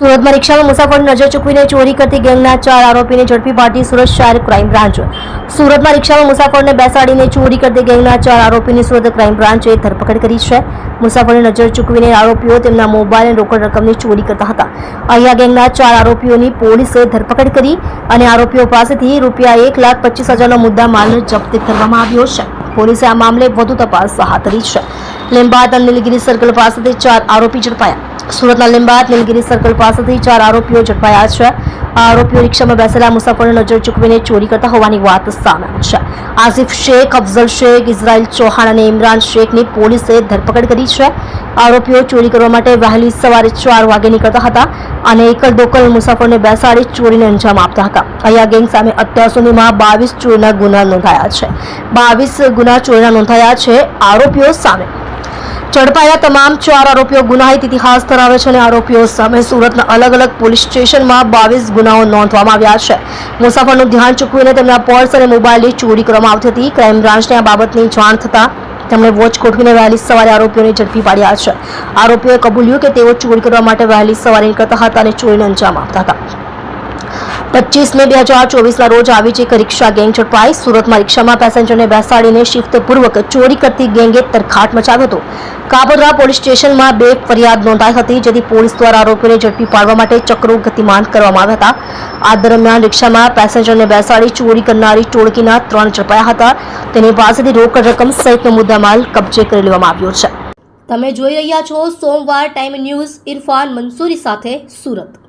સુરતમાં રિક્ષામાં મુસાફરની નજર ચૂકવીને ચોરી કરતી ગેંગના 4 આરોપીને ઝડપી પાડતી સુરત શહેર ક્રાઇમ બ્રાન્ચ। સુરતમાં રિક્ષામાં મુસાફરને બેસાડીને ચોરી કરતી ગેંગના 4 આરોપીની સુરત ક્રાઇમ બ્રાન્ચે ધરપકડ કરી છે। મુસાફરની નજર ચૂકવીને આરોપીઓ તેમના મોબાઈલ અને રોકડ રકમની ચોરી કરતા હતા। અહીંયા ગેંગના 4 આરોપીઓની પોલીસે ધરપકડ કરી અને આરોપીઓ પાસેથી રૂપિયા 1,25,000નો મુદ્દા માલ જપ્ત કરવામાં આવ્યો છે। પોલીસે આ મામલે વધુ તપાસ હાથ ધરી છે। લીંબાદ અને નીલગિરી સર્કલ પાસેથી 4 આરોપી ઝડપાયા। સુરતના લીંબાદ નીલગિરી સર્કલ પાસેથી 4 આરોપીઓ ઝડપાયા છે। આ આરોપીઓ રિક્ષામાં બેસેલા મુસાફરોની નજર ચૂકવીને ચોરી કરતા હોવાની વાત સામે આવી છે। આસિફ શેખ, અફઝલ શેખ, ઇઝરાઇલ ચૌહાણ અને ઇમરાન શેખની પોલીસે ધરપકડ કરી છે। આરોપીઓ ચોરી કરવા માટે વહેલી સવારે 4 વાગે નીકળતા હતા અને એકલ દોકલ મુસાફરોને બેસાડી ચોરીને અંજામ આપતા હતા। અહીંયા ગેંગ સામે અત્યાર સુધીમાં 22 ચોરીના ગુના નોંધાયા છે। 22 ગુના ચોરીના નોંધાયા છે। આરોપીઓ સામે ઝડપાયેલા તમામ 4 આરોપીઓ ગુનાહિત ઇતિહાસ ધરાવે છે અને આરોપીઓ સામે સુરતના અલગ અલગ પોલીસ સ્ટેશનમાં 22 ગુનાઓ નોંધવામાં આવ્યા છે। મુસાફરનું ધ્યાન ચૂકવીને તેમના પર્સ અને મોબાઈલની ચોરી કરવામાં આવતી હતી। ક્રાઇમ બ્રાન્ચને આ બાબતની જાણ થતાં તેમણે વોચ ગોઠવીને વહેલી સવારે આરોપીઓને ઝડપી પાડ્યા છે। આરોપીઓએ કબૂલ્યું કે તેઓ ચોરી કરવા માટે વહેલી સવારે નીકળતા હતા અને ચોરીને અંજામ આપતા હતા। 25 મે 2024ના રોજ આવી એક રિક્ષા ગેંગ ઝડપાઈ। સુરતમાં રિક્ષામાં પેસેન્જરને બેસાડીને શિફ્તપૂર્વક ચોરી કરતી ગેંગે તરખાટ મચાવ્યો હતો। કાપોદ્રા પોલીસ સ્ટેશનમાં 2 ફરિયાદ નોંધાઈ હતી, જેથી પોલીસ દ્વારા આરોપીઓને ઝડપી પાડવા માટે ચક્રો ગતિમાન કરવામાં આવ્યા હતા। આ દરમિયાન રિક્ષામાં પેસેન્જરને બેસાડી ચોરી કરનારી ટોળકીના 3 ઝડપાયા હતા। તેની પાસેથી રોકડ રકમ સહિતનો મુદ્દામાલ કબજે કરી લેવામાં આવ્યો છે। તમે જોઈ રહ્યા છો સોમવાર ટાઈમ ન્યૂઝ। ઇરફાન મંસૂરી સાથે, સુરત।